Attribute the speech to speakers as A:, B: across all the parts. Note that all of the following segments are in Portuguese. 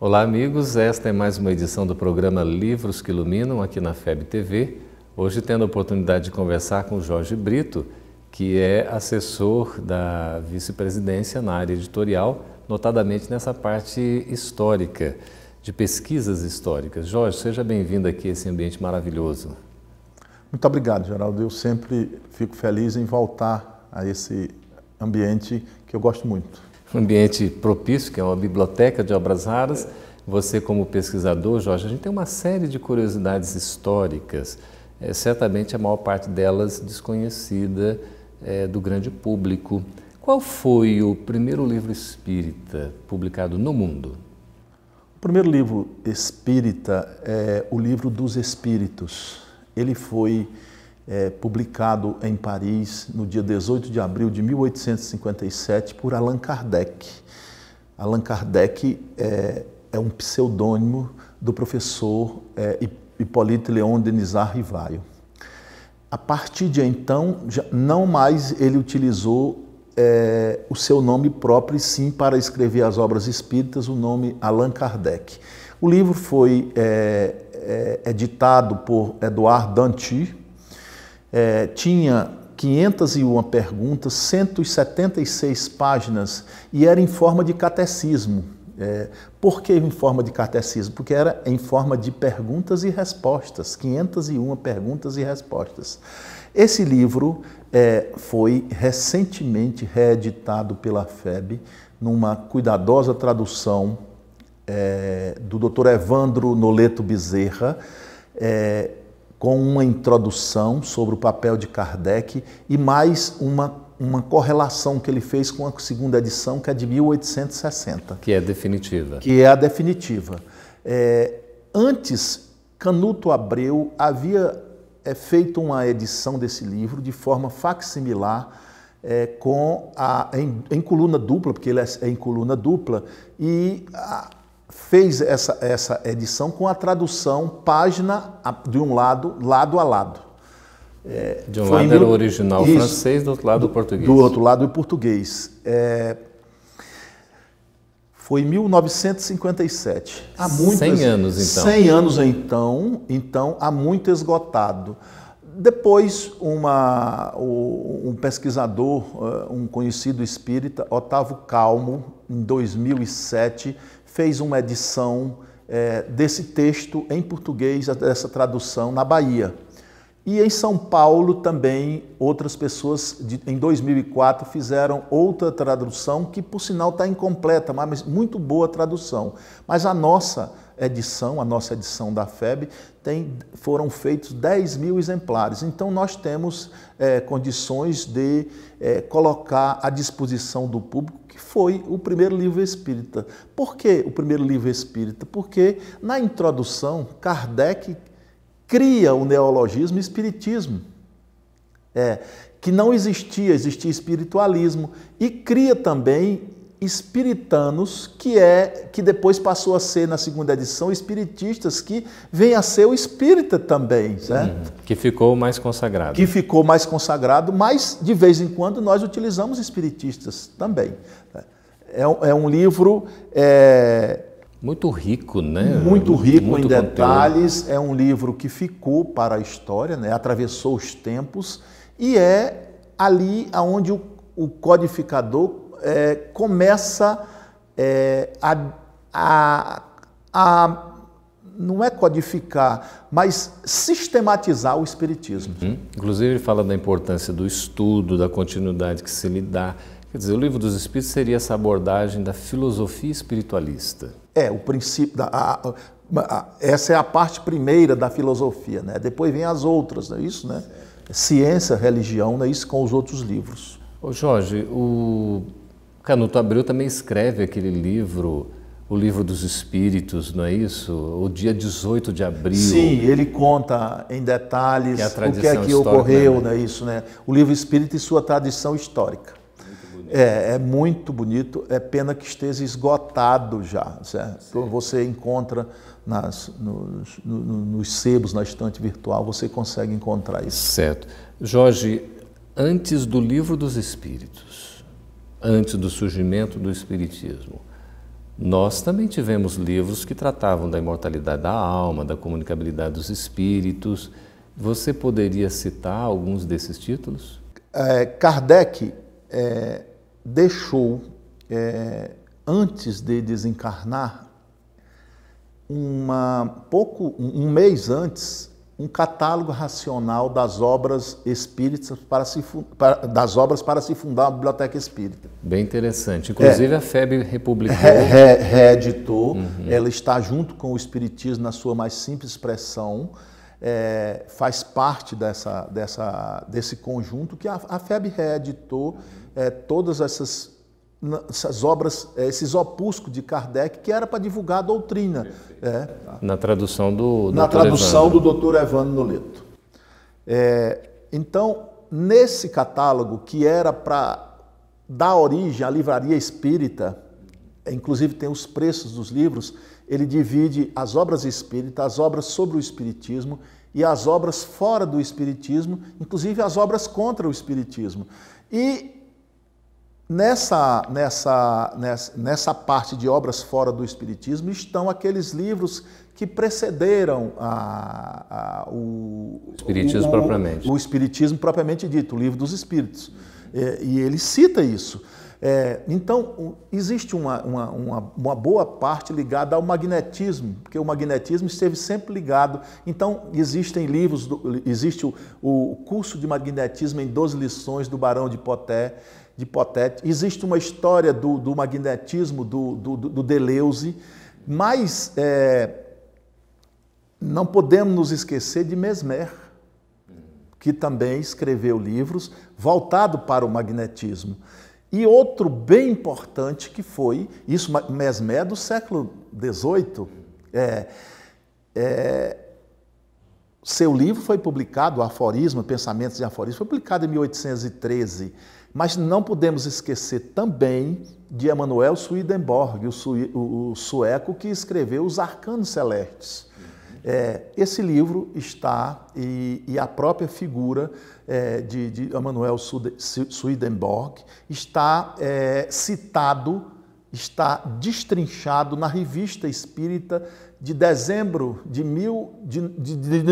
A: Olá, amigos. Esta é mais uma edição do programa Livros que Iluminam, aqui na FEB TV. Hoje tendo a oportunidade de conversar com o Jorge Brito, que é assessor da vice-presidência na área editorial, notadamente nessa parte histórica, de pesquisas históricas. Jorge, seja bem-vindo aqui a esse ambiente maravilhoso.
B: Muito obrigado, Geraldo. Eu sempre fico feliz em voltar a esse ambiente que eu gosto muito.
A: Um ambiente propício, que é uma biblioteca de obras raras. Você, como pesquisador, Jorge, a gente tem uma série de curiosidades históricas, certamente a maior parte delas desconhecida do grande público. Qual foi o primeiro livro espírita publicado no mundo?
B: O primeiro livro espírita é o Livro dos Espíritos. Ele foi publicado em Paris no dia 18 de abril de 1857 por Allan Kardec. Allan Kardec é um pseudônimo do professor Hippolyte Léon Denisard Rivaio. A partir de então, não mais ele utilizou o seu nome próprio, e sim para escrever as obras espíritas, o nome Allan Kardec. O livro foi editado por Edouard Danty, tinha 501 perguntas, 176 páginas e era em forma de catecismo. Por que em forma de catecismo? Porque era em forma de perguntas e respostas, 501 perguntas e respostas. Esse livro foi recentemente reeditado pela FEB, numa cuidadosa tradução do Dr. Evandro Noleto Bezerra, com uma introdução sobre o papel de Kardec e mais uma correlação que ele fez com a segunda edição, que é de 1860.
A: Que é definitiva.
B: Que é a definitiva. Antes, Canuto Abreu havia feito uma edição desse livro de forma facsimilar, em coluna dupla, porque ele é em coluna dupla, e fez essa edição com a tradução página de um lado, lado a lado.
A: De um lado era o original francês, do outro lado o português.
B: Do outro lado o português. Foi em 1957. Há
A: 100 anos, então.
B: 100 anos, então há muito esgotado. Depois, um pesquisador, um conhecido espírita, Otávio Calmo, em 2007, fez uma edição desse texto em português, dessa tradução, na Bahia. E em São Paulo também outras pessoas, em 2004, fizeram outra tradução que, por sinal, está incompleta, mas muito boa tradução. Mas a nossa edição da FEB, foram feitos 10 mil exemplares. Então nós temos condições de colocar à disposição do público, que foi o primeiro livro espírita. Por que o primeiro livro espírita? Porque na introdução, Kardec cria o neologismo espiritismo, que não existia espiritualismo, e cria também espiritanos, que depois passou a ser, na segunda edição, espiritistas, que vem a ser o espírita também, certo?
A: Que ficou mais consagrado.
B: Que ficou mais consagrado, mas de vez em quando nós utilizamos espiritistas também. É um livro
A: muito rico, né?
B: Muito rico em detalhes. É um livro que ficou para a história, né? Atravessou os tempos, e é ali onde o codificador começa não é codificar, mas sistematizar o espiritismo.
A: Inclusive ele fala da importância do estudo, da continuidade que se lhe dá. Quer dizer, o Livro dos Espíritos seria essa abordagem da filosofia espiritualista.
B: O princípio, essa é a parte primeira da filosofia, né? Depois vem as outras, não é isso, né? Ciência, religião, não é isso, com os outros livros.
A: Ô Jorge, o Canuto Abreu também escreve aquele livro, o Livro dos Espíritos, não é isso? O dia 18 de abril.
B: Sim, ele conta em detalhes o que é que ocorreu, não é isso, né? O Livro Espírita e sua tradição histórica. É muito bonito, é pena que esteja esgotado já, certo? Então, você encontra nos sebos, na estante virtual, você consegue encontrar isso.
A: Certo. Jorge, antes do Livro dos Espíritos, antes do surgimento do Espiritismo, Nós também tivemos livros que tratavam da imortalidade da alma, da comunicabilidade dos espíritos. Você poderia citar alguns desses títulos?
B: Kardec deixou, antes de desencarnar, um mês antes, um catálogo racional das obras espíritas das obras para se fundar a Biblioteca Espírita.
A: Bem interessante. Inclusive a FEB republicou.
B: Reeditou. Ela está junto com o Espiritismo na sua mais simples expressão. Faz parte desse conjunto que a FEB reeditou todas essas obras, esses opúsculos de Kardec, que era para divulgar a doutrina.
A: Na tradução do
B: Dr. Evandro Noleto. Então, nesse catálogo, que era para dar origem à livraria espírita, inclusive tem os preços dos livros, ele divide as obras espíritas, as obras sobre o espiritismo e as obras fora do espiritismo, inclusive as obras contra o espiritismo. E nessa parte de obras fora do espiritismo estão aqueles livros que precederam o espiritismo propriamente dito, o Livro dos Espíritos. E ele cita isso. Então, existe uma boa parte ligada ao magnetismo, porque o magnetismo esteve sempre ligado. Então, existem livros, existe o curso de magnetismo em 12 lições do Barão de Poté, existe uma história do magnetismo do Deleuze, mas não podemos nos esquecer de Mesmer, que também escreveu livros voltados para o magnetismo. E outro bem importante que foi, isso Mesmer do século XVIII, seu livro foi publicado, o Aforismo, Pensamentos e Aforismos, foi publicado em 1813, mas não podemos esquecer também de Emanuel Swedenborg, o sueco que escreveu Os Arcanos Celestes. Esse livro está, e a própria figura de Emanuel Swedenborg está citado, está destrinchado na Revista Espírita de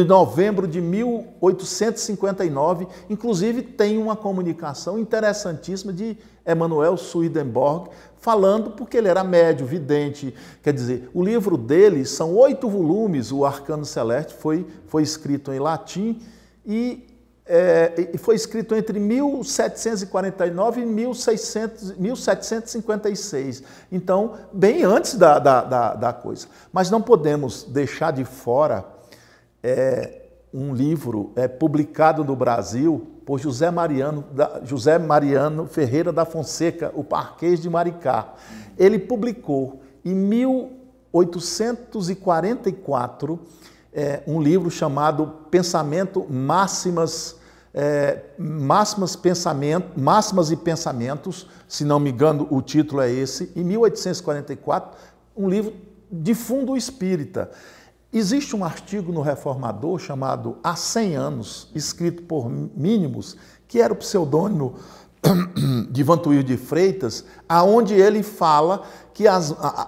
B: novembro de 1859, inclusive tem uma comunicação interessantíssima de Emanuel Swedenborg, falando porque ele era médio, vidente, quer dizer, o livro dele são 8 volumes, o Arcano Celeste foi escrito em latim e foi escrito entre 1749 e 1756, então bem antes da coisa. Mas não podemos deixar de fora um livro publicado no Brasil por José Mariano Ferreira da Fonseca, o Marquês de Maricá. Ele publicou em 1844 um livro chamado Máximas e Pensamentos, se não me engano o título é esse, em 1844, um livro de fundo espírita. Existe um artigo no Reformador chamado Há 100 Anos, escrito por Mínimos, que era o pseudônimo de Vantuil de Freitas, aonde ele fala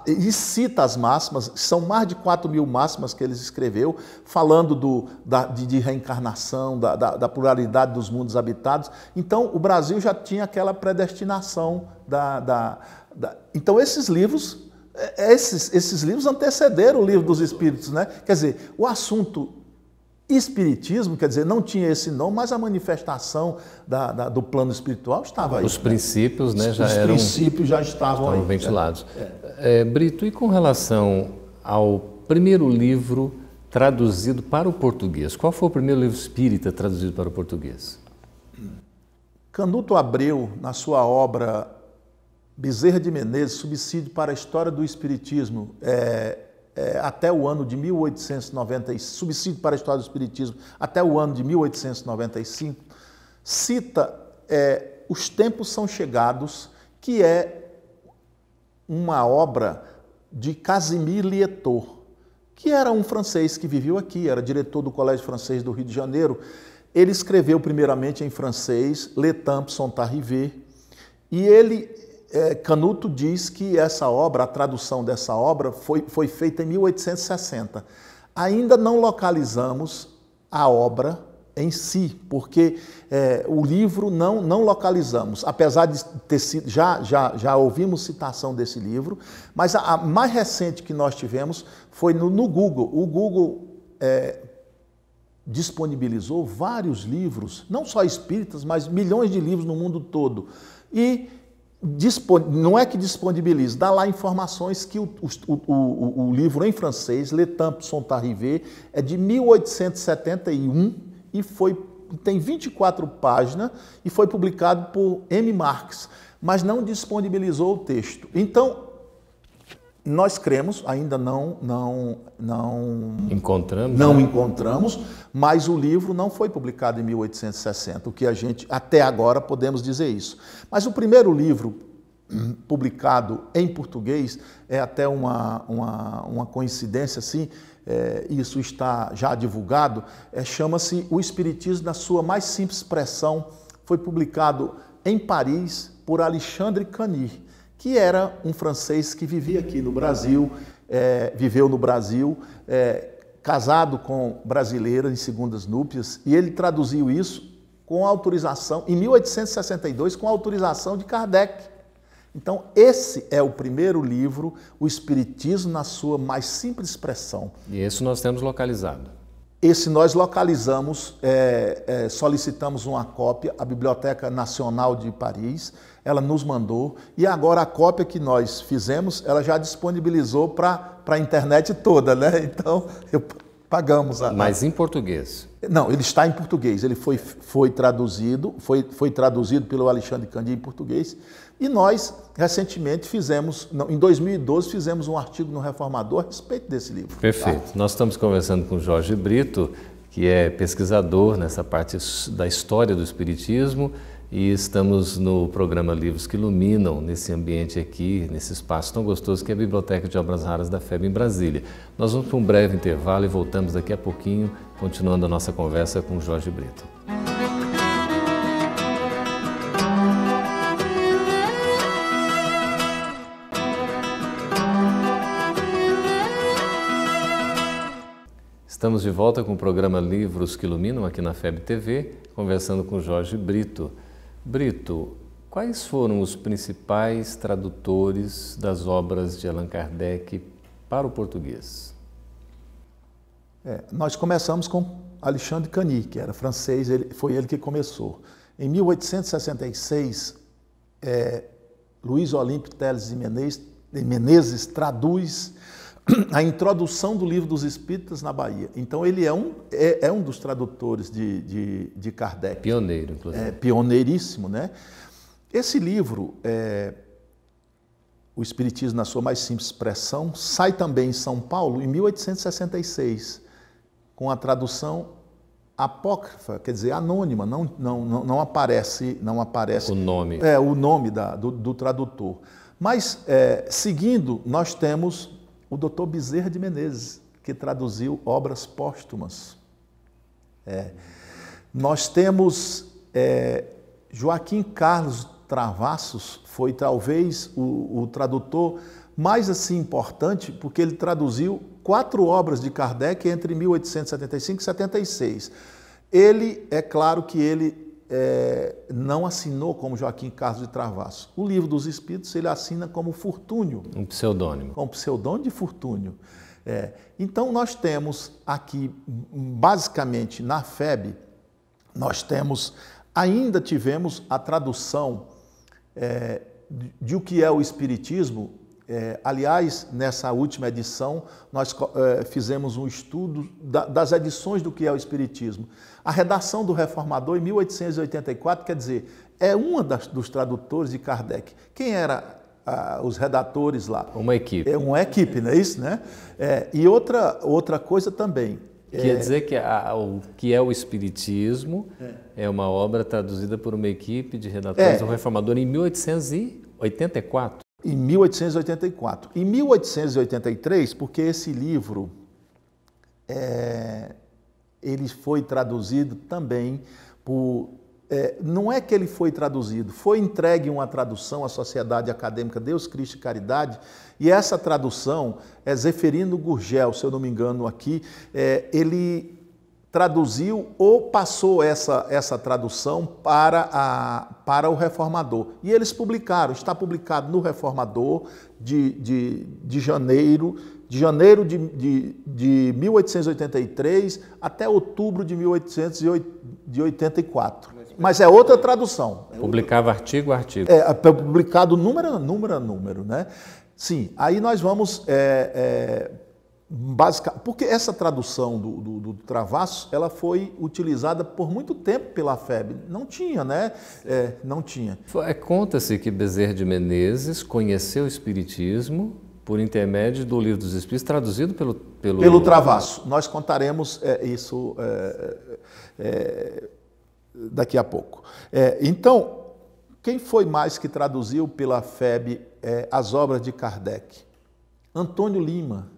B: e cita as máximas, são mais de 4.000 máximas que ele escreveu, falando de reencarnação, da pluralidade dos mundos habitados. Então, o Brasil já tinha aquela predestinação Então, esses livros antecederam o Livro dos Espíritos, né? Quer dizer, o assunto espiritismo, quer dizer, não tinha esse nome, mas a manifestação do plano espiritual estava aí.
A: Os princípios, né,
B: já estavam aí,
A: ventilados. Brito, e com relação ao primeiro livro traduzido para o português, qual foi o primeiro livro espírita traduzido para o português?
B: Canuto Abreu, na sua obra Bezerra de Menezes, Subsídio para a História do Espiritismo, até o ano de 1895, Subsídio para a História do Espiritismo, até o ano de 1895, cita Os Tempos São Chegados, que é uma obra de Casimir Lietot, que era um francês que viveu aqui, era diretor do Colégio Francês do Rio de Janeiro. Ele escreveu primeiramente em francês, Le Temps sont arrivés, e ele Canuto diz que essa obra, a tradução dessa obra, foi feita em 1860. Ainda não localizamos a obra em si, porque o livro não localizamos, apesar de ter sido, já ouvimos citação desse livro, mas a mais recente que nós tivemos foi no Google. O Google disponibilizou vários livros, não só espíritas, mas milhões de livros no mundo todo. E não é que disponibiliza, dá lá informações que o livro em francês, Le Temps sont arrivés, é de 1871 e tem 24 páginas e foi publicado por M. Marx, mas não disponibilizou o texto. Então, nós cremos, ainda não encontramos, mas o livro não foi publicado em 1860, o que a gente, até agora, podemos dizer isso. Mas o primeiro livro publicado em português, é até uma coincidência assim, isso está já divulgado, chama-se O Espiritismo na sua mais simples expressão, foi publicado em Paris por Alexandre Cany, que era um francês que vivia aqui no Brasil, viveu no Brasil, casado com brasileira em segundas núpcias, e ele traduziu isso com autorização, em 1862, com autorização de Kardec. Então, esse é o primeiro livro, O Espiritismo na sua mais simples expressão.
A: E esse nós temos localizado.
B: Esse nós localizamos, solicitamos uma cópia, a Biblioteca Nacional de Paris, ela nos mandou, e agora a cópia que nós fizemos, ela já disponibilizou para a internet toda, né? Então, pagamos.
A: Mas em português?
B: Não, ele está em português, ele foi traduzido pelo Alexandre Cany em português, e nós, recentemente, em 2012, fizemos um artigo no Reformador a respeito desse livro.
A: Perfeito. Nós estamos conversando com Jorge Brito, que é pesquisador nessa parte da história do Espiritismo, e estamos no programa Livros que Iluminam, nesse ambiente aqui, nesse espaço tão gostoso que é a Biblioteca de Obras Raras da FEB em Brasília. Nós vamos para um breve intervalo e voltamos daqui a pouquinho, continuando a nossa conversa com Jorge Brito. Estamos de volta com o programa Livros que Iluminam aqui na FEB TV, conversando com Jorge Brito. Brito, quais foram os principais tradutores das obras de Allan Kardec para o português?
B: Nós começamos com Alexandre Cany, que era francês, foi ele que começou. Em 1866, Luiz Olímpio Teles de Menezes traduz a introdução do Livro dos Espíritas na Bahia. Então, ele é um dos tradutores de Kardec.
A: Pioneiro, inclusive.
B: Pioneiríssimo, né? Esse livro, O Espiritismo na sua mais simples expressão, sai também em São Paulo em 1866, com a tradução apócrifa, quer dizer, anônima, não aparece
A: o nome.
B: O nome do tradutor. Mas, seguindo, nós temos o Dr. Bezerra de Menezes, que traduziu obras póstumas. Nós temos Joaquim Carlos Travassos, foi talvez o tradutor mais assim importante, porque ele traduziu 4 obras de Kardec entre 1875 e 76. É claro que ele não assinou como Joaquim Carlos de Travassos. O Livro dos Espíritos ele assina como Fortúnio.
A: Um pseudônimo.
B: Com pseudônimo de Fortúnio. Então, nós temos aqui, basicamente, na FEB, ainda tivemos a tradução de o que é o Espiritismo. Aliás, nessa última edição, nós fizemos um estudo das edições do que é o Espiritismo. A redação do Reformador, em 1884, quer dizer, é uma dos tradutores de Kardec. Quem eram os redatores lá?
A: Uma equipe.
B: É uma equipe, não é isso, né? E outra coisa também.
A: Quer dizer que o que é o Espiritismo é uma obra traduzida por uma equipe de redatores do Reformador em 1884.
B: Em 1884. Em 1883, porque esse livro ele foi traduzido também por não é que ele foi traduzido, foi entregue uma tradução à Sociedade Acadêmica Deus, Cristo e Caridade, e essa tradução é Zeferino Gurgel, se eu não me engano aqui, ele traduziu ou passou essa tradução para o Reformador. E eles publicaram, está publicado no Reformador de janeiro de 1883 até outubro de 1884. Mas é outra tradução.
A: Publicava artigo a artigo.
B: Publicado número a número, né? Sim, aí nós vamos... porque essa tradução do Travassos, ela foi utilizada por muito tempo pela FEB. Não tinha, né? Não tinha.
A: Conta-se que Bezerra de Menezes conheceu o Espiritismo por intermédio do Livro dos Espíritos, traduzido pelo
B: Travassos. Nós contaremos isso daqui a pouco. Então, quem foi mais que traduziu pela FEB as obras de Kardec? Antônio Lima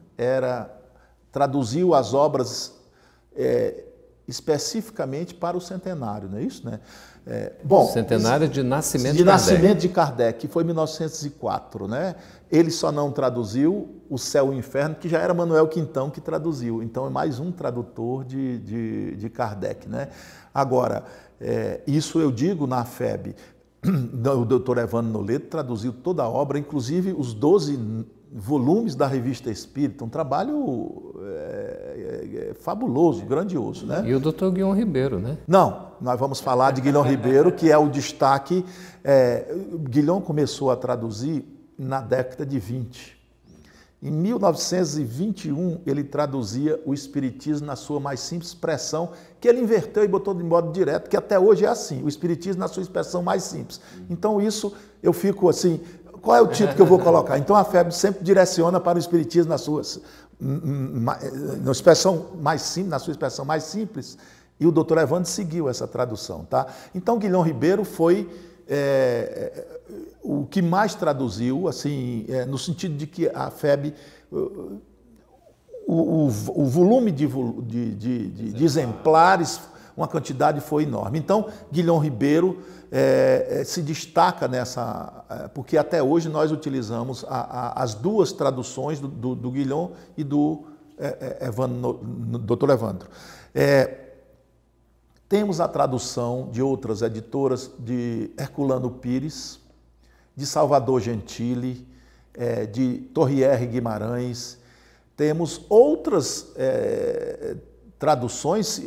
B: traduziu as obras especificamente para o centenário, não é isso, né?
A: Centenário de nascimento
B: de Kardec. Nascimento de Kardec, que foi em 1904, né? Ele só não traduziu O Céu e o Inferno, que já era Manuel Quintão que traduziu. Então é mais um tradutor de Kardec, né? Agora, isso eu digo na FEB. O Dr. Evandro Noleto traduziu toda a obra, inclusive os 12 volumes da Revista Espírita, um trabalho fabuloso, grandioso, né?
A: E o Dr. Guilhom Ribeiro, né?
B: Não, nós vamos falar de Guilhom Ribeiro, que é o destaque. Guilhom começou a traduzir na década de 20. Em 1921, ele traduzia o Espiritismo na sua mais simples expressão, que ele inverteu e botou de modo direto, que até hoje é assim, o Espiritismo na sua expressão mais simples. Então isso, eu fico assim, qual é o título que eu vou colocar? Então a FEB sempre direciona para o Espiritismo na sua expressão mais simples, e o Dr. Evandro seguiu essa tradução, tá? Então Guilhom Ribeiro foi o que mais traduziu, assim, no sentido de que a FEB, o volume de exemplares, uma quantidade foi enorme. Então, Guilhom Ribeiro se destaca nessa, porque até hoje nós utilizamos as duas traduções do Guilhom e do Dr. Evandro. Temos a tradução de outras editoras, de Herculano Pires, de Salvador Gentili, de Torriere Guimarães. Temos outras traduções,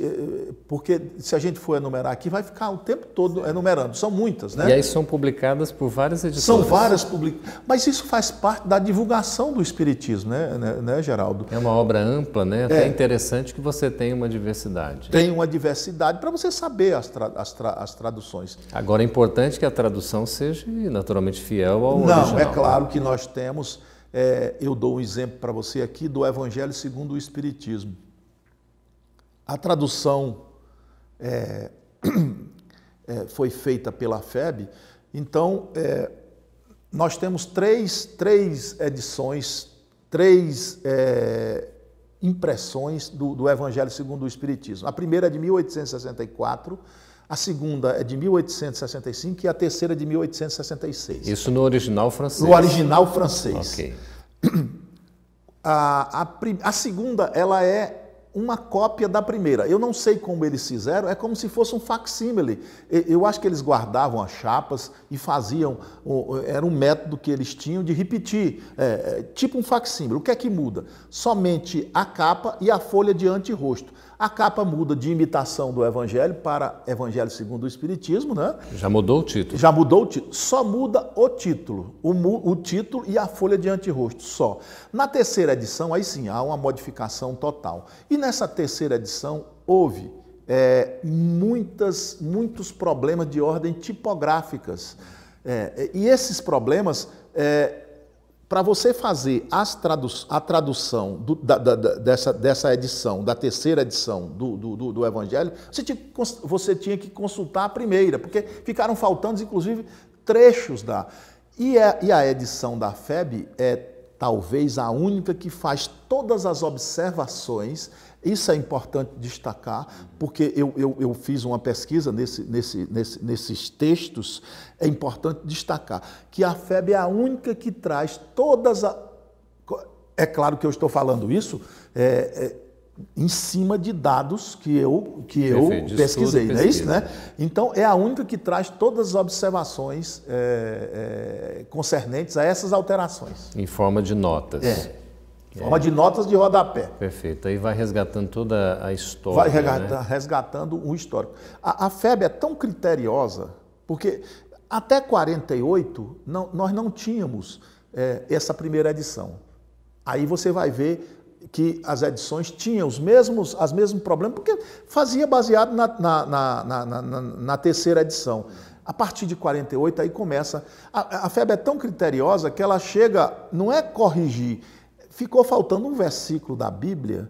B: porque se a gente for enumerar aqui, vai ficar o tempo todo enumerando. São muitas, né?
A: E aí são publicadas por várias editoras.
B: São várias publicadas. Mas isso faz parte da divulgação do Espiritismo, né, Geraldo?
A: É uma obra ampla, né? Até interessante que você tenha uma diversidade.
B: Tem uma diversidade para você saber as traduções.
A: Agora é importante que a tradução seja naturalmente fiel ao original.
B: Não, é claro que nós temos, eu dou um exemplo para você aqui do Evangelho segundo o Espiritismo. A tradução foi feita pela FEB, então nós temos três edições, três impressões do Evangelho segundo o Espiritismo. A primeira é de 1864, a segunda é de 1865 e a terceira é de 1866.
A: Isso no original francês?
B: No original francês.
A: Ok.
B: A segunda, ela é uma cópia da primeira. Eu não sei como eles fizeram, é como se fosse um facsímile. Eu acho que eles guardavam as chapas e faziam, era um método que eles tinham de repetir, tipo um facsímile. O que é que muda? Somente a capa e a folha de anterosto. A capa muda de imitação do Evangelho para Evangelho segundo o Espiritismo, né?
A: Já mudou o título?
B: Já mudou o título. Só muda o título, o título e a folha de anterosto, só. Na terceira edição, aí sim, há uma modificação total. E nessa terceira edição houve muitos problemas de ordem tipográficas. E esses problemas... para você fazer a tradução dessa edição, da terceira edição do Evangelho, você tinha que consultar a primeira, porque ficaram faltando, inclusive, trechos da... E a edição da FEB talvez a única que faz todas as observações. Isso é importante destacar, porque eu fiz uma pesquisa nesses textos. É importante destacar que a FEB é a única que traz todas as... É claro que eu estou falando isso em cima de dados que eu pesquisei, não é isso, né? Então, é a única que traz todas as observações concernentes a essas alterações.
A: Em forma de notas.
B: Forma de notas de rodapé.
A: Perfeito. Aí vai resgatando toda a história.
B: Vai resgatando um histórico. A FEB é tão criteriosa, porque até 48 nós não tínhamos essa primeira edição. Aí você vai ver que as edições tinham os mesmos problemas, porque fazia baseado na terceira edição. A partir de 48, aí começa... A FEB é tão criteriosa que ela chega, não é corrigir, ficou faltando um versículo da Bíblia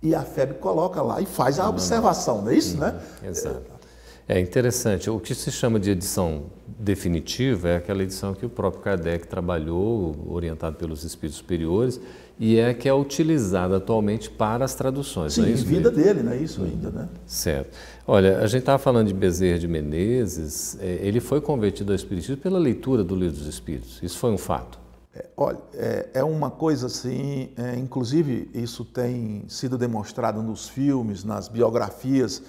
B: e a FEB coloca lá e faz a observação, não é isso, né?
A: Exato. É interessante. O que se chama de edição definitiva é aquela edição que o próprio Kardec trabalhou, orientado pelos espíritos superiores, e é a que é utilizada atualmente para as traduções.
B: Sim,
A: não é isso
B: em vida
A: mesmo?
B: dele, não é isso ainda, né?
A: Certo. Olha, a gente estava falando de Bezerra de Menezes, ele foi convertido ao espiritismo pela leitura do Livro dos Espíritos. Isso foi um fato.
B: Olha, é uma coisa assim, inclusive isso tem sido demonstrado nos filmes, nas biografias.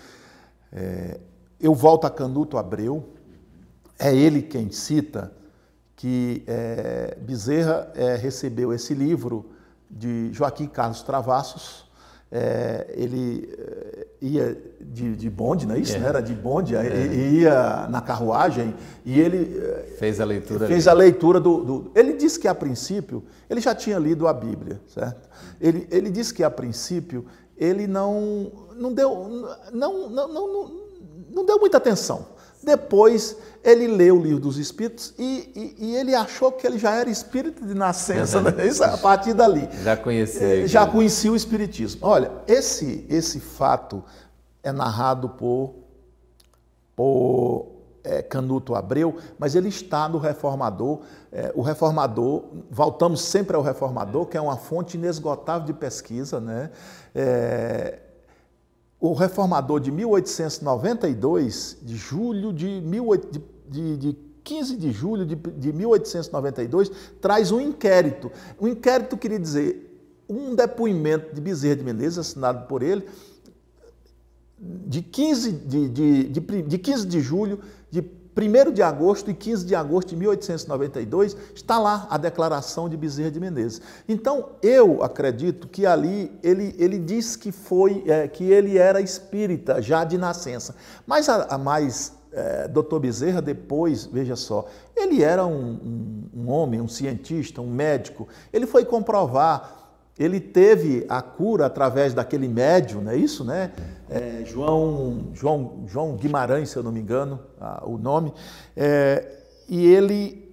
B: Eu volto a Canuto Abreu, é ele quem cita que Bezerra recebeu esse livro de Joaquim Carlos Travassos. Ele ia de bonde, não é isso? Era de bonde, ia na carruagem e ele
A: fez a leitura.
B: Ele disse que a princípio ele já tinha lido a Bíblia, certo? Ele disse que a princípio ele não deu muita atenção. Depois ele leu o Livro dos Espíritos e ele achou que ele já era espírito de nascença, né? Isso, a partir dali. Já conhecia o espiritismo. Olha, esse fato é narrado por Canuto Abreu, mas ele está no Reformador. O Reformador, voltamos sempre ao Reformador, que é uma fonte inesgotável de pesquisa, né? O Reformador de 1892, de 15 de julho de 1892, traz um inquérito. O inquérito queria dizer um depoimento de Bezerra de Menezes, assinado por ele, de 15 de julho, de 1º de agosto e 15 de agosto de 1892, está lá a declaração de Bezerra de Menezes. Então, eu acredito que ali ele diz que que ele era espírita já de nascença. Mas Dr. Bezerra depois, veja só, ele era um homem, um cientista, um médico. Ele foi comprovar. Ele teve a cura através daquele médium, não é isso, né? João Guimarães, se eu não me engano, o nome. E ele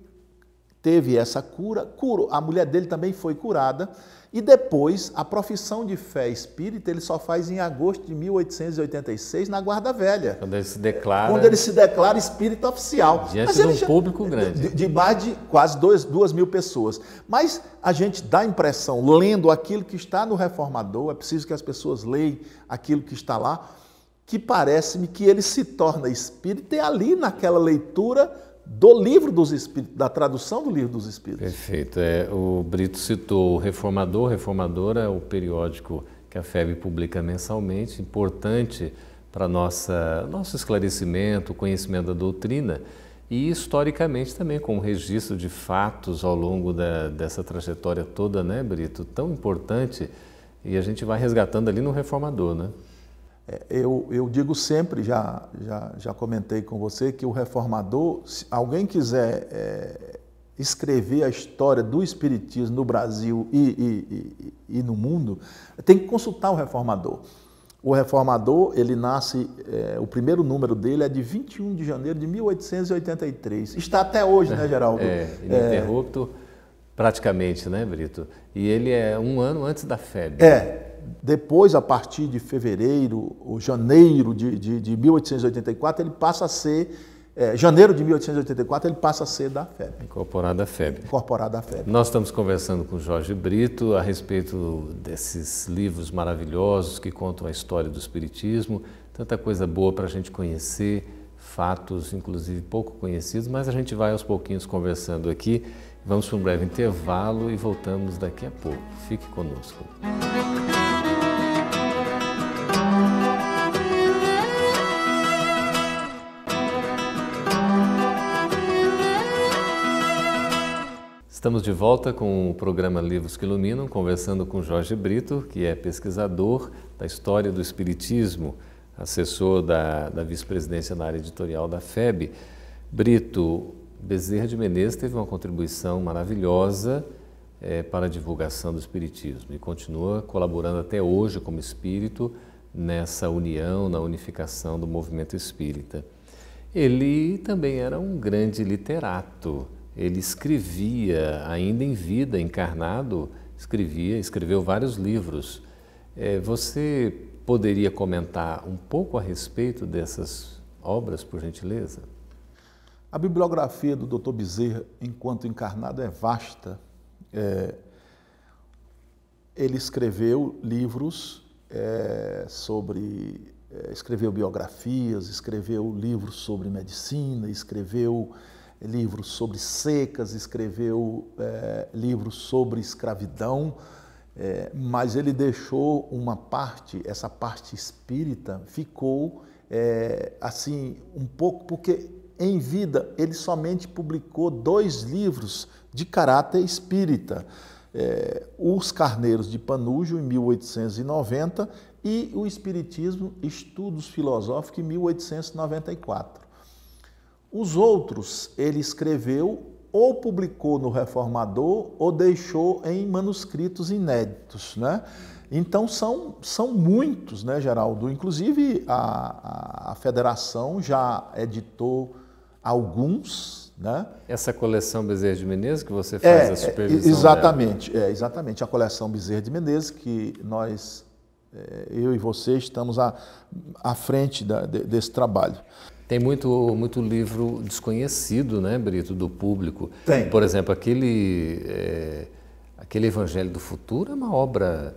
B: teve essa cura, curou. A mulher dele também foi curada. E depois, a profissão de fé espírita, ele só faz em agosto de 1886, na Guarda Velha.
A: Quando ele se declara...
B: Quando ele se declara espírita oficial.
A: Diante de um público grande.
B: De mais de quase 2.000 pessoas. Mas a gente dá a impressão, lendo aquilo que está no Reformador, é preciso que as pessoas leiam aquilo que está lá, que parece-me que ele se torna espírita e ali naquela leitura do Livro dos Espíritos, da tradução do Livro dos Espíritos.
A: Perfeito. O Brito citou o Reformador. O Reformador é o periódico que a FEB publica mensalmente, importante para nosso esclarecimento, conhecimento da doutrina e historicamente também com um registro de fatos ao longo dessa trajetória toda, né, Brito? Tão importante, e a gente vai resgatando ali no Reformador, né?
B: Eu digo sempre, já comentei com você, que o Reformador, se alguém quiser escrever a história do Espiritismo no Brasil e no mundo, tem que consultar o Reformador. O Reformador, ele nasce, o primeiro número dele é de 21 de janeiro de 1883. Está até hoje, né, Geraldo?
A: Ininterrupto, praticamente, né, Brito? E ele é um ano antes da FEB.
B: Depois, a partir de fevereiro ou janeiro de 1884, ele passa a ser janeiro de 1884, ele passa a ser da FEB.
A: Incorporado à FEB.
B: Incorporado à FEB.
A: Nós estamos conversando com Jorge Brito a respeito desses livros maravilhosos que contam a história do Espiritismo, tanta coisa boa para a gente conhecer, fatos inclusive pouco conhecidos, mas a gente vai aos pouquinhos conversando aqui. Vamos para um breve intervalo e voltamos daqui a pouco. Fique conosco. Estamos de volta com o programa Livros que Iluminam, conversando com Jorge Brito, que é pesquisador da história do Espiritismo, assessor da vice-presidência na área editorial da FEB. Brito, Bezerra de Menezes teve uma contribuição maravilhosa para a divulgação do Espiritismo e continua colaborando até hoje como espírito nessa união, na unificação do movimento espírita. Ele também era um grande literato. Ele escrevia, ainda em vida, encarnado, escreveu vários livros. Você poderia comentar um pouco a respeito dessas obras, por gentileza?
B: A bibliografia do Dr. Bezerra, enquanto encarnado, é vasta. Ele escreveu livros escreveu biografias, escreveu livros sobre medicina, escreveu livros sobre secas, escreveu livros sobre escravidão, mas ele deixou uma parte, essa parte espírita ficou assim um pouco, porque em vida ele somente publicou 2 livros de caráter espírita, Os Carneiros de Panujo, em 1890, e O Espiritismo, Estudos Filosóficos, em 1894. Os outros ele escreveu ou publicou no Reformador ou deixou em manuscritos inéditos, né? Então são muitos, né, Geraldo? Inclusive a Federação já editou alguns, né?
A: Essa coleção Bezerra de Menezes que você faz a supervisão
B: exatamente, dela. Exatamente, a coleção Bezerra de Menezes que eu e você estamos à frente desse trabalho.
A: Tem muito livro desconhecido, né, Brito, do público.
B: Tem.
A: Por exemplo, aquele Evangelho do Futuro é uma obra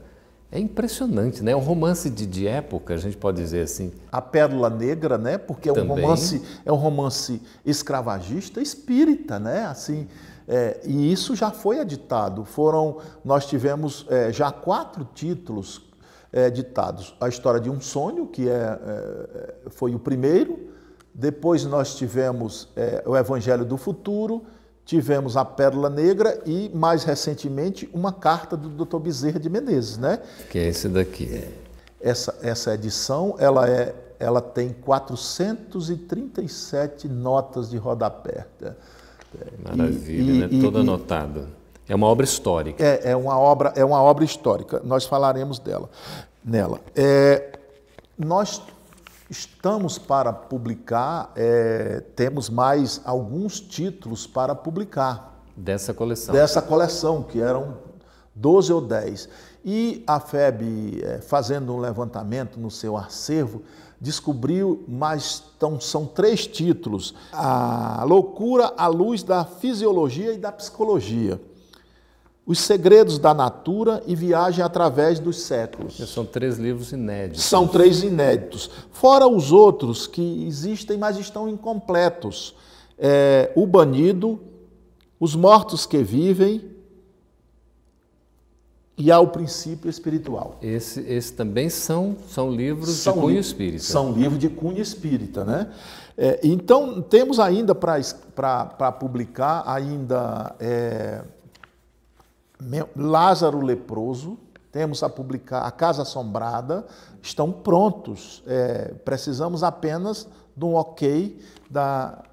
A: impressionante, né? É um romance de época, a gente pode dizer assim.
B: A Pérola Negra, né? Porque é um romance escravagista espírita, né? Assim, e isso já foi editado. Nós tivemos já 4 títulos editados. A História de um Sonho, que foi o primeiro. Depois nós tivemos o Evangelho do Futuro, tivemos a Pérola Negra e, mais recentemente, uma carta do Dr. Bezerra de Menezes, né?
A: Que é esse daqui.
B: Essa edição, ela tem 437 notas de rodapé.
A: Maravilha, né? Toda anotada. É uma obra histórica.
B: É uma obra histórica. Nós falaremos nela. Nós estamos para publicar, temos mais alguns títulos para publicar.
A: Dessa coleção.
B: Dessa coleção, que eram 12 ou 10. E a FEB, fazendo um levantamento no seu acervo, descobriu são 3 títulos. A Loucura à Luz da Fisiologia e da Psicologia. Os Segredos da Natura e Viagem através dos Séculos.
A: São 3 livros inéditos.
B: São 3 inéditos. Fora os outros que existem, mas estão incompletos. O Banido, Os Mortos que Vivem e Ao Princípio Espiritual.
A: Esse também são livros de cunho espírita.
B: São livros de cunho espírita, né? Então, temos ainda para publicar ainda... Lázaro Leproso, temos a publicar A Casa Assombrada, estão prontos. Precisamos apenas de um ok da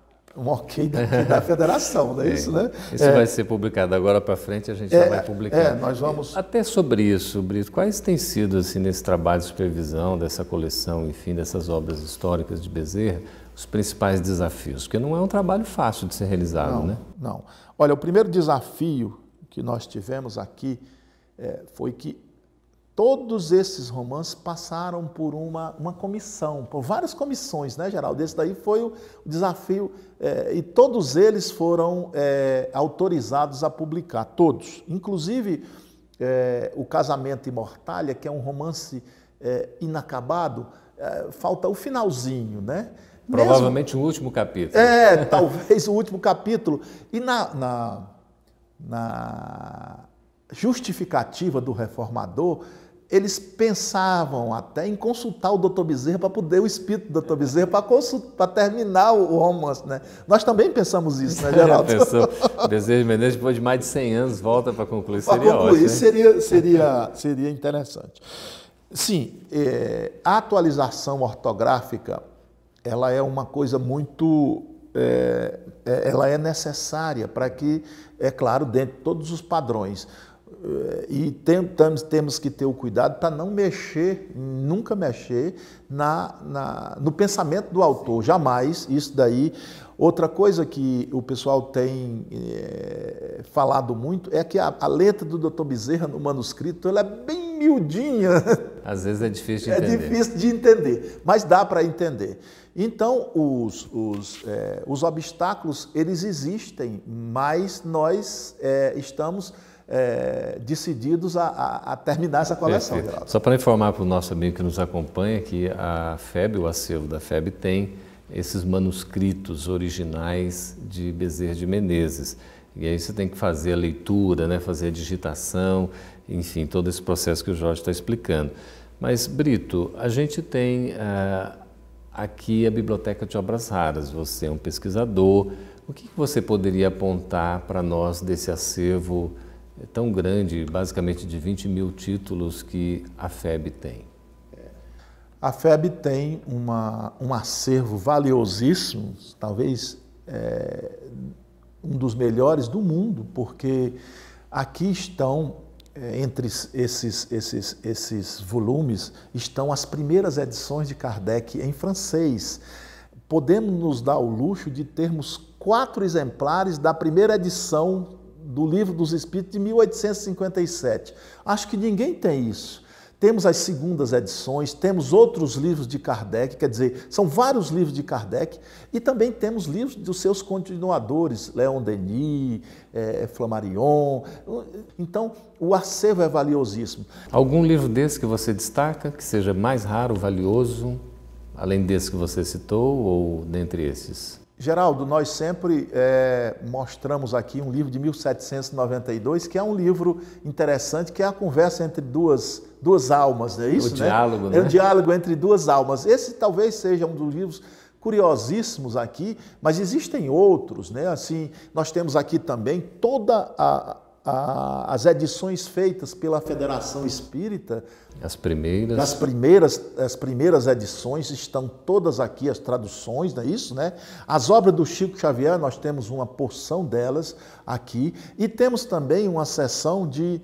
B: federação, não é isso, né?
A: Isso vai ser publicado agora para frente, a gente já vai publicar.
B: Nós vamos...
A: Até sobre isso, Brito, quais têm sido, assim, nesse trabalho de supervisão dessa coleção, enfim, dessas obras históricas de Bezerra, os principais desafios? Porque não é um trabalho fácil de ser realizado, né?
B: Não. Olha, o primeiro desafio que nós tivemos aqui foi que Todos esses romances passaram por uma comissão, por várias comissões, né, Geraldo? Esse daí foi o desafio, e todos eles foram autorizados a publicar, todos. Inclusive, O Casamento e Mortalha, que é um romance inacabado, falta o finalzinho, né?
A: Provavelmente o último capítulo.
B: Talvez o último capítulo. E na justificativa do reformador, eles pensavam até em consultar o Dr. Bezerra para poder, o espírito do Dr. Bezerra, para terminar o romance, né? Nós também pensamos isso, né, Geraldo?
A: Pensou. Bezerra de Menezes, depois de mais de 100 anos, volta para concluir. Seria ótimo.
B: Seria interessante. Sim, a atualização ortográfica, ela é uma coisa muito... ela é necessária para que, é claro, dentro de todos os padrões. E temos que ter o cuidado para não mexer, nunca mexer no pensamento do autor, jamais, isso daí. Outra coisa que o pessoal tem falado muito é que a letra do Dr. Bezerra no manuscrito, ela é bem miudinha.
A: Às vezes é difícil de entender.
B: É difícil de entender, mas dá para entender. Então, os obstáculos, eles existem, mas nós estamos decididos a terminar essa coleção.
A: Só para informar para o nosso amigo que nos acompanha que a FEB, o acervo da FEB, tem esses manuscritos originais de Bezerra de Menezes. E aí você tem que fazer a leitura, né, fazer a digitação, enfim, todo esse processo que o Jorge está explicando. Mas, Brito, a gente tem aqui a Biblioteca de Obras Raras. Você é um pesquisador. O que você poderia apontar para nós desse acervo tão grande, basicamente de 20 mil títulos que a FEB tem?
B: A FEB tem um acervo valiosíssimo, talvez um dos melhores do mundo, porque aqui estão, entre esses volumes, estão as primeiras edições de Kardec em francês. Podemos nos dar o luxo de termos 4 exemplares da primeira edição do Livro dos Espíritos de 1857. Acho que ninguém tem isso. Temos as segundas edições, temos outros livros de Kardec, quer dizer, são vários livros de Kardec, e também temos livros dos seus continuadores, Leon Denis, Flammarion. Então, o acervo é valiosíssimo.
A: Algum livro desse que você destaca, que seja mais raro, valioso, além desse que você citou, ou dentre esses?
B: Geraldo, nós sempre mostramos aqui um livro de 1792, que é um livro interessante, que é a conversa entre duas almas, não é isso?
A: O diálogo, né?
B: É o diálogo entre duas almas. Esse talvez seja um dos livros curiosíssimos aqui, mas existem outros, né? Assim, nós temos aqui também todas as edições feitas pela Federação Espírita.
A: As primeiras.
B: As primeiras edições estão todas aqui, as traduções, não é isso, né? As obras do Chico Xavier, nós temos uma porção delas aqui, e temos também uma seção de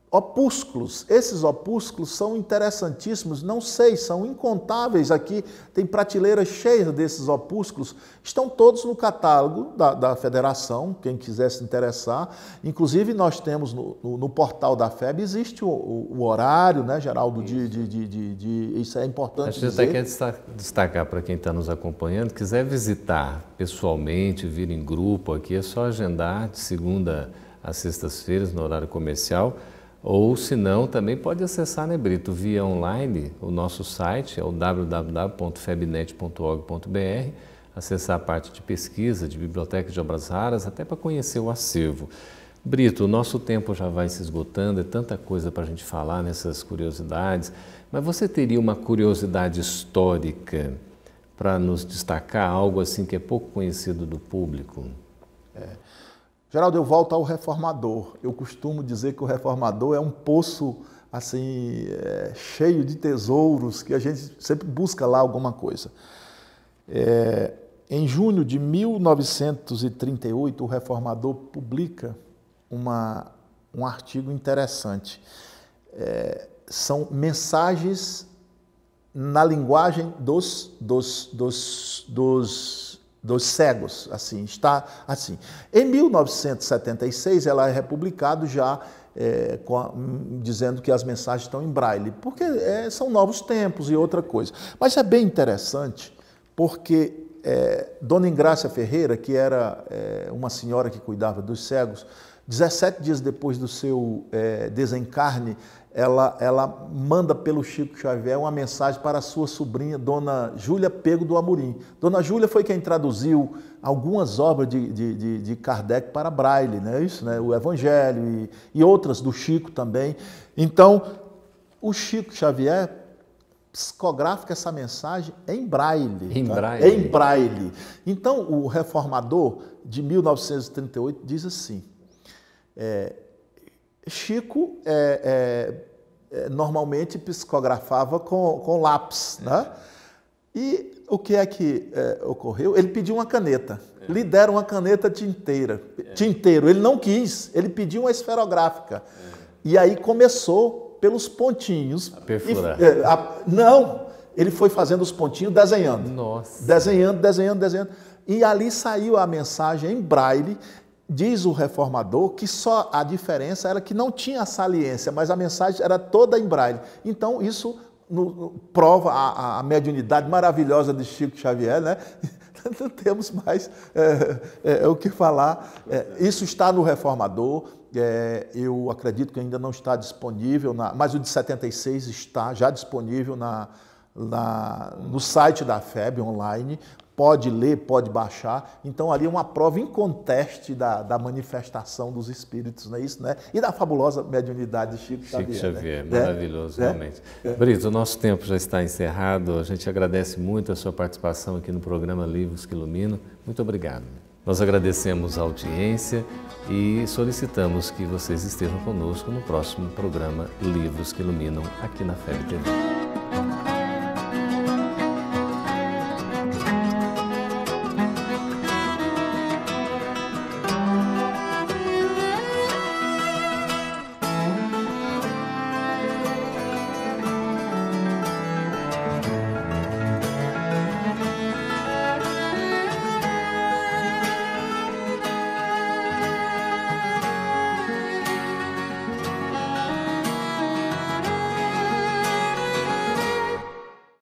B: opúsculos. Esses opúsculos são interessantíssimos, não sei, são incontáveis aqui, tem prateleiras cheias desses opúsculos, estão todos no catálogo da Federação, quem quiser se interessar. Inclusive nós temos no portal da FEB, existe o horário, né, Geraldo, isso é importante dizer.
A: A gente até quer destacar para quem está nos acompanhando, quiser visitar pessoalmente, vir em grupo aqui, é só agendar de segunda a sextas-feiras no horário comercial. Ou, se não, também pode acessar, né, Brito, via online, o nosso site, é o www.febnet.org.br, acessar a parte de pesquisa, de Biblioteca de Obras Raras, até para conhecer o acervo. Brito, o nosso tempo já vai se esgotando, é tanta coisa para a gente falar nessas curiosidades, mas você teria uma curiosidade histórica para nos destacar, algo assim que é pouco conhecido do público?
B: Geraldo, eu volto ao reformador. Eu costumo dizer que o reformador é um poço assim, cheio de tesouros, que a gente sempre busca lá alguma coisa. Em junho de 1938, o reformador publica um artigo interessante. São mensagens na linguagem dos cegos, assim, está assim. Em 1976, ela é republicado já dizendo que as mensagens estão em braille, porque são novos tempos e outra coisa. Mas é bem interessante, porque Dona Ingrácia Ferreira, que era uma senhora que cuidava dos cegos, 17 dias depois do seu desencarne, ela manda pelo Chico Xavier uma mensagem para a sua sobrinha, Dona Júlia Pego do Amorim. Dona Júlia foi quem traduziu algumas obras de Kardec para braille, né? Isso, né? O Evangelho e outras do Chico também. Então, o Chico Xavier psicografa essa mensagem em braille.
A: Em braille.
B: Em braille. Então, o Reformador, de 1938, diz assim: Chico normalmente psicografava com lápis, né? E o que ocorreu? Ele pediu uma caneta. Lhe deram uma caneta tinteiro. Ele não quis, ele pediu uma esferográfica. E aí começou pelos pontinhos.
A: A perfurar.
B: Não, ele foi fazendo os pontinhos, desenhando.
A: Nossa.
B: Desenhando. E ali saiu a mensagem em braille. Diz o Reformador que só a diferença era que não tinha a saliência, mas a mensagem era toda em braille. Então, isso prova a mediunidade maravilhosa de Chico Xavier, né? Não temos mais o que falar. Isso está no Reformador. Eu acredito que ainda não está disponível, mas o de 76 está já disponível no site da FEB online. Pode ler, pode baixar. Então, ali é uma prova inconteste da manifestação dos espíritos, não é isso, né? E da fabulosa mediunidade de Chico Xavier.
A: Chico Xavier, né? Maravilhoso, realmente. Brito, o nosso tempo já está encerrado. A gente agradece muito a sua participação aqui no programa Livros que Iluminam. Muito obrigado. Nós agradecemos a audiência e solicitamos que vocês estejam conosco no próximo programa Livros que Iluminam, aqui na FEB TV.